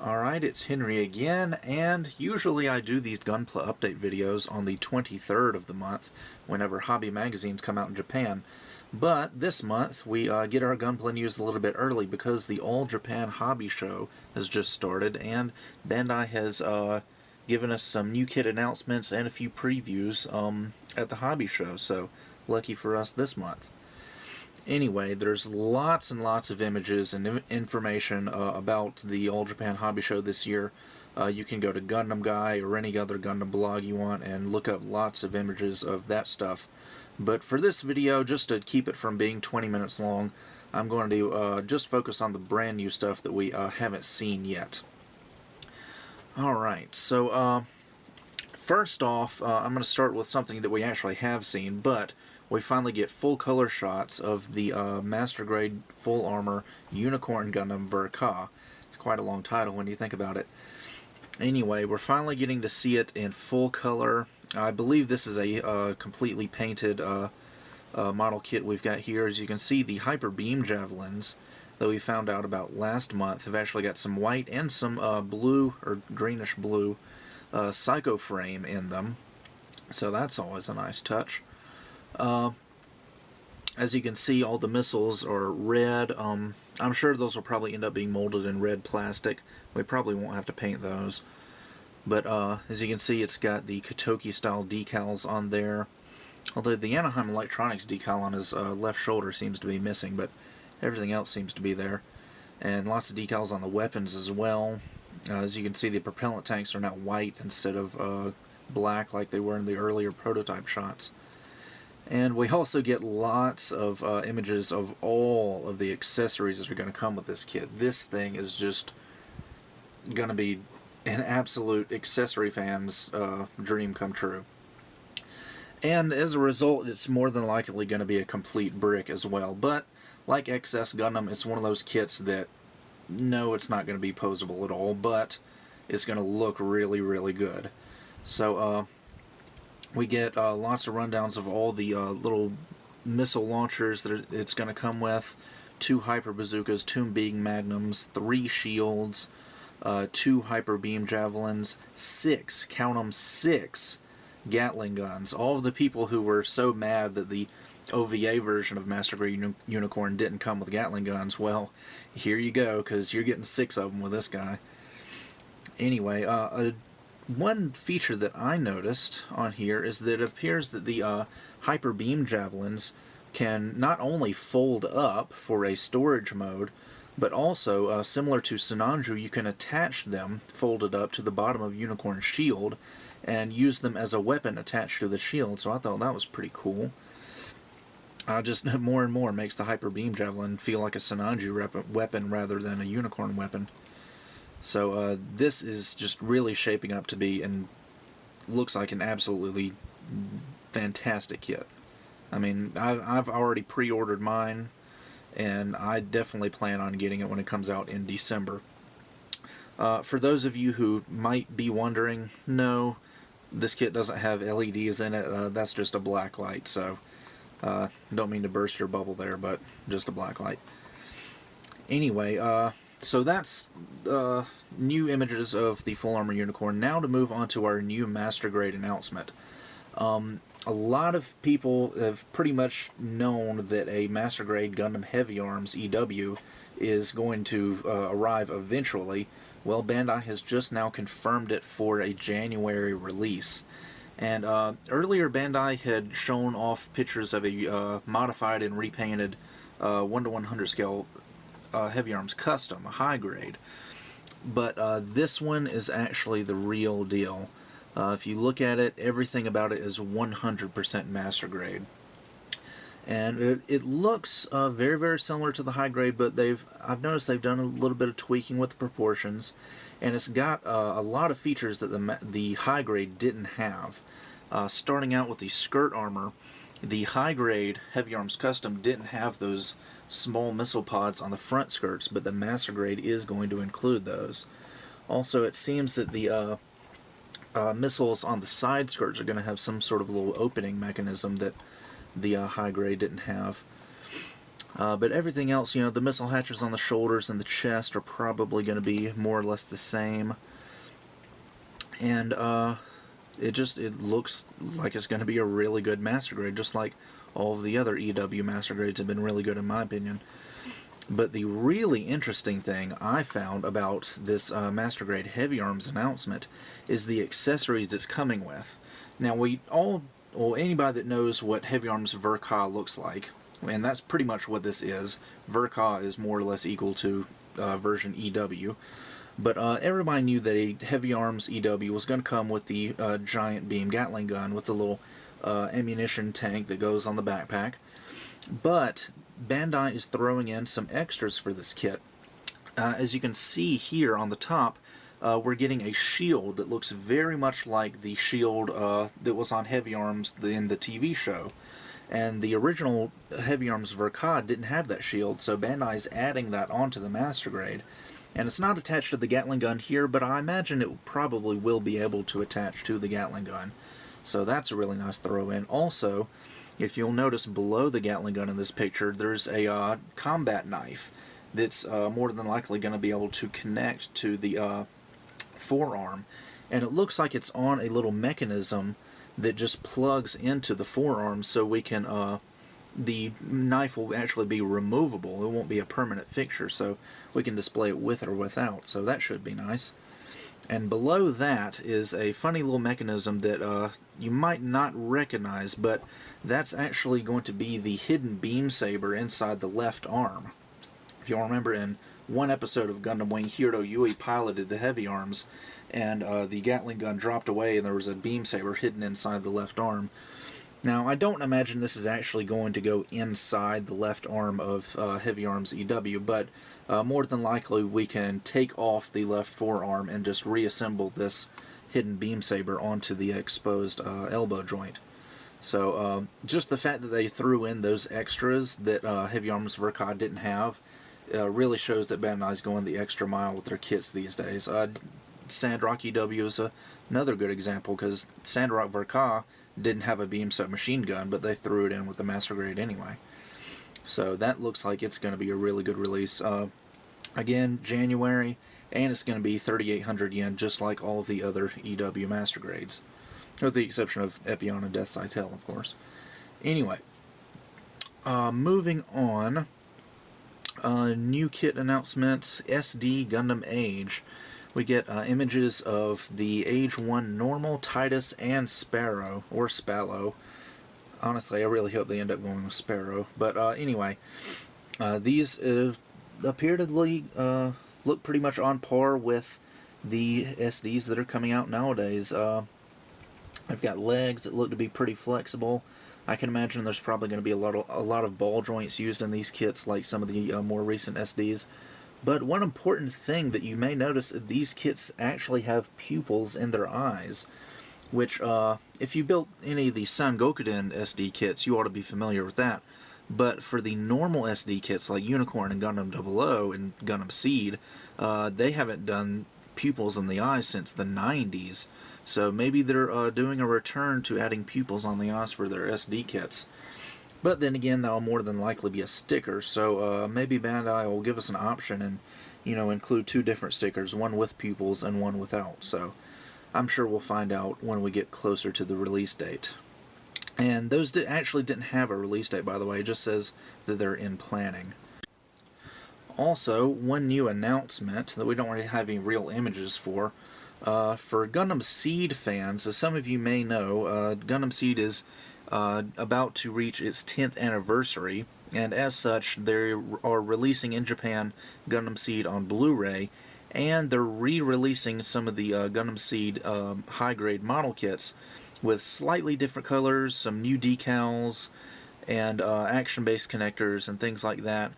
Alright, it's Henry again, and usually I do these Gunpla update videos on the 23rd of the month, whenever hobby magazines come out in Japan. But this month, we get our Gunpla news a little bit early because the All Japan Hobby Show has just started, and Bandai has given us some new kit announcements and a few previews at the hobby show, so lucky for us this month. Anyway, there's lots and lots of images and information about the All Japan Hobby Show this year. You can go to Gundam Guy or any other Gundam blog you want and look up lots of images of that stuff. But for this video, just to keep it from being 20 minutes long, I'm going to just focus on the brand new stuff that we haven't seen yet. Alright, so first off, I'm going to start with something that we actually have seen, but we finally get full color shots of the Master Grade Full Armor Unicorn Gundam Ver.Ka. It's quite a long title when you think about it. Anyway, we're finally getting to see it in full color. I believe this is a completely painted model kit we've got here. As you can see, the Hyper Beam Javelins that we found out about last month have actually got some white and some blue or greenish blue Psycho frame in them. So that's always a nice touch. As you can see, all the missiles are red. I'm sure those will probably end up being molded in red plastic. We probably won't have to paint those. But as you can see, it's got the Katoki style decals on there. Although the Anaheim Electronics decal on his left shoulder seems to be missing, but everything else seems to be there. And lots of decals on the weapons as well. As you can see, the propellant tanks are now white instead of black like they were in the earlier prototype shots. And we also get lots of images of all of the accessories that are going to come with this kit. This thing is just going to be an absolute accessory fan's dream come true. And as a result, it's more than likely going to be a complete brick as well. But like XS Gundam, it's one of those kits that, no, it's not going to be posable at all, but it's going to look really, really good. So, we get lots of rundowns of all the little missile launchers that it's going to come with. 2 Hyper Bazookas, 2 Beam Magnums, 3 shields, 2 Hyper Beam Javelins, 6, count them, 6 Gatling guns. All of the people who were so mad that the OVA version of Master Grade Unicorn didn't come with Gatling guns, well, here you go, because you're getting 6 of them with this guy. Anyway, one feature that I noticed on here is that it appears that the Hyper Beam Javelins can not only fold up for a storage mode, but also, similar to Sinanju, you can attach them folded up to the bottom of Unicorn's shield and use them as a weapon attached to the shield, so I thought that was pretty cool. Just more and more makes the Hyper Beam Javelin feel like a Sinanju weapon rather than a Unicorn weapon. So this is just really shaping up to be, and looks like an absolutely fantastic kit. I mean, I've already pre-ordered mine, and I definitely plan on getting it when it comes out in December. For those of you who might be wondering, no, this kit doesn't have LEDs in it. That's just a black light, so don't mean to burst your bubble there, but just a black light. Anyway, so that's new images of the Full Armor Unicorn. Now to move on to our new Master Grade announcement. A lot of people have pretty much known that a Master Grade Gundam Heavyarms EW is going to arrive eventually. Well, Bandai has just now confirmed it for a January release. And earlier Bandai had shown off pictures of a modified and repainted 1:100 scale Heavyarms Custom, a high grade. But this one is actually the real deal. If you look at it, everything about it is 100% Master Grade. And it looks very, very similar to the high grade, but I've noticed they've done a little bit of tweaking with the proportions, and it's got a lot of features that the high grade didn't have. Starting out with the skirt armor, the high grade Heavyarms Custom didn't have those small missile pods on the front skirts, but the Master Grade is going to include those. Also, it seems that the missiles on the side skirts are going to have some sort of little opening mechanism that the high grade didn't have. But everything else, you know, the missile hatches on the shoulders and the chest are probably going to be more or less the same. And it looks like it's going to be a really good master grade, just like all of the other EW master grades have been really good in my opinion. But the really interesting thing I found about this master grade Heavy Arms announcement is the accessories it's coming with. Now anybody that knows what Heavy Arms Ver.Ka looks like, and that's pretty much what this is. Ver.Ka is more or less equal to version EW. But everybody knew that a Heavy Arms EW was going to come with the giant beam Gatling gun with the little ammunition tank that goes on the backpack. But Bandai is throwing in some extras for this kit. As you can see here on the top, we're getting a shield that looks very much like the shield that was on Heavy Arms in the TV show. And the original Heavy Arms Ver.Ka didn't have that shield, so Bandai is adding that onto the Master Grade. And it's not attached to the Gatling gun here, but I imagine it probably will be able to attach to the Gatling gun. So that's a really nice throw-in. Also, if you'll notice below the Gatling gun in this picture, there's a combat knife that's more than likely going to be able to connect to the forearm. And it looks like it's on a little mechanism that just plugs into the forearm, so we can the knife will actually be removable. It won't be a permanent fixture, so we can display it with or without, so that should be nice. And below that is a funny little mechanism that you might not recognize, but that's actually going to be the hidden beam saber inside the left arm. If you'll remember, in one episode of Gundam Wing, Hiro Yui piloted the Heavy Arms, and the Gatling gun dropped away and there was a beam saber hidden inside the left arm. Now, I don't imagine this is actually going to go inside the left arm of Heavy Arms EW, but more than likely we can take off the left forearm and just reassemble this hidden beam saber onto the exposed elbow joint. So just the fact that they threw in those extras that Heavy Arms Ver.Ka didn't have really shows that Bandai's going the extra mile with their kits these days. Sandrock EW is another good example, because Sandrock Ver.Ka didn't have a beam submachine gun, but they threw it in with the Master Grade anyway. So that looks like it's going to be a really good release. Again, January, and it's going to be 3,800 yen, just like all of the other EW Master Grades. With the exception of Epion and Death Scythe Hell, of course. Anyway, moving on. New kit announcements, SD Gundam Age. We get images of the Age 1 Normal, Titus, and Sparrow, or Spallow. Honestly, I really hope they end up going with Sparrow. But anyway, these appear to look pretty much on par with the SDs that are coming out nowadays. I've got legs that look to be pretty flexible. I can imagine there's probably going to be a lot of ball joints used in these kits, like some of the more recent SDs. But one important thing that you may notice, these kits actually have pupils in their eyes, which, if you built any of the San Gokuden SD kits, you ought to be familiar with that. But for the normal SD kits, like Unicorn and Gundam 00 and Gundam Seed, they haven't done pupils in the eyes since the 90s. So maybe they're doing a return to adding pupils on the eyes for their SD kits. But then again, that'll more than likely be a sticker, so maybe Bandai will give us an option and, include two different stickers, one with pupils and one without. So I'm sure we'll find out when we get closer to the release date. And those actually didn't have a release date, by the way. It just says that they're in planning. Also, one new announcement that we don't really have any real images for Gundam Seed fans, as some of you may know, Gundam Seed is about to reach its 10th anniversary, and as such, they are releasing in Japan Gundam Seed on Blu-ray, and they're re-releasing some of the Gundam Seed high-grade model kits with slightly different colors, some new decals, and action-based connectors and things like that.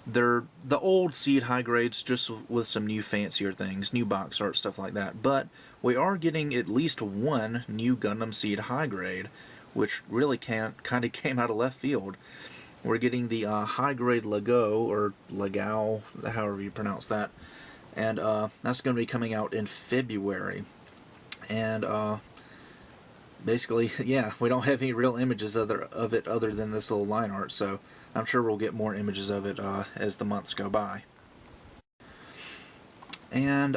They're the old Seed high grades, just with some new fancier things, new box art, stuff like that. But we are getting at least one new Gundam Seed high grade, which really kind of came out of left field. We're getting the high grade Lego, or Legao, however you pronounce that, and that's going to be coming out in February. And basically, yeah, we don't have any real images of it other than this little line art, so I'm sure we'll get more images of it as the months go by. And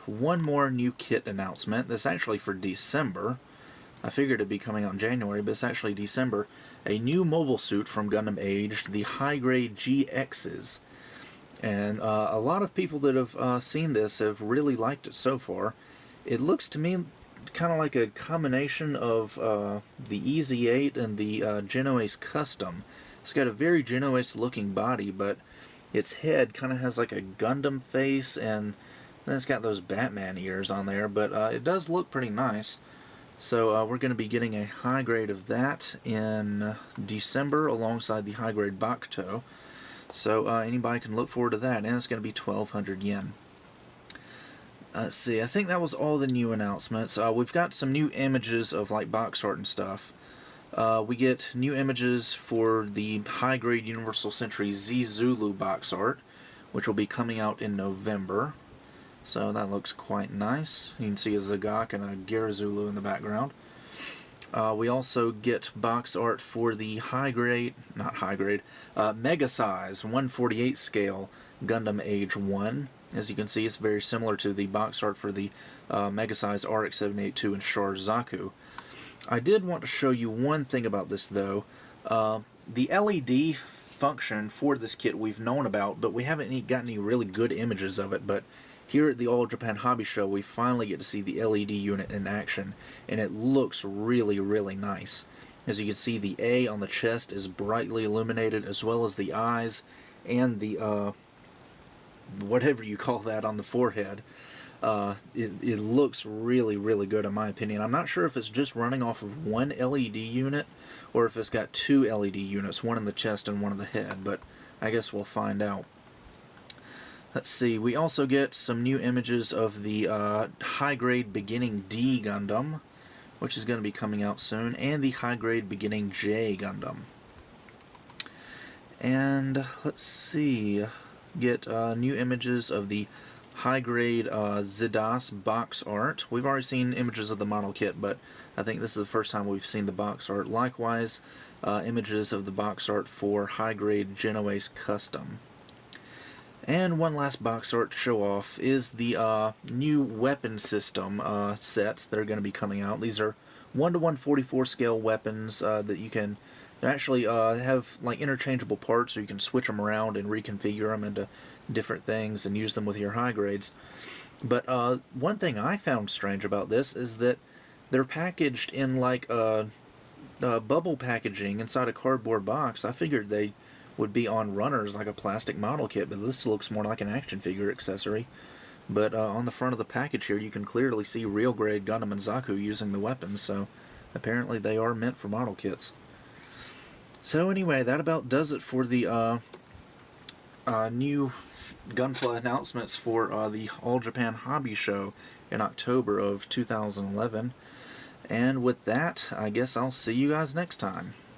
one more new kit announcement. That's actually for December. I figured it'd be coming out in January, but it's actually December. A new mobile suit from Gundam Age, the high-grade GXs. And a lot of people that have seen this have really liked it so far. It looks to me kind of like a combination of the EZ8 and the Genoace Custom. It's got a very Genoace looking body, but its head kind of has like a Gundam face, and then it's got those Batman ears on there, but it does look pretty nice. So we're going to be getting a high grade of that in December alongside the high grade Bakuto. So anybody can look forward to that, and it's going to be 1,200 yen. Let's see, I think that was all the new announcements. We've got some new images of like box art and stuff. We get new images for the high grade Universal Century Z Zulu box art, which will be coming out in November. So that looks quite nice. You can see a Zagak and a Garazulu in the background. We also get box art for the mega size 1/48 scale Gundam Age 1. As you can see, it's very similar to the box art for the mega size RX-782 and Char Zaku. I did want to show you one thing about this though. The LED function for this kit we've known about, but we haven't got any really good images of it. But here at the All Japan Hobby Show, we finally get to see the LED unit in action, and it looks really, really nice. As you can see, the A on the chest is brightly illuminated, as well as the eyes and the whatever you call that on the forehead. It looks really, really good in my opinion. I'm not sure if it's just running off of one LED unit or if it's got two LED units, one in the chest and one in the head, but I guess we'll find out. Let's see, we also get some new images of the high-grade beginning D Gundam, which is going to be coming out soon, and the high-grade beginning J Gundam. And let's see, get new images of the high-grade Zidas box art. We've already seen images of the model kit, but I think this is the first time we've seen the box art. Likewise, images of the box art for high-grade Genoace Custom. And one last box art to show off is the new weapon system sets that are going to be coming out. These are 1:144 scale weapons that you can actually have like interchangeable parts, so you can switch them around and reconfigure them into different things and use them with your high grades. But one thing I found strange about this is that they're packaged in like bubble packaging inside a cardboard box. I figured they would be on runners like a plastic model kit, but this looks more like an action figure accessory. But on the front of the package here, you can clearly see real grade Gundam and Zaku using the weapons, so apparently they are meant for model kits. So anyway, that about does it for the new Gunpla announcements for the All Japan Hobby Show in October of 2011. And with that, I guess I'll see you guys next time.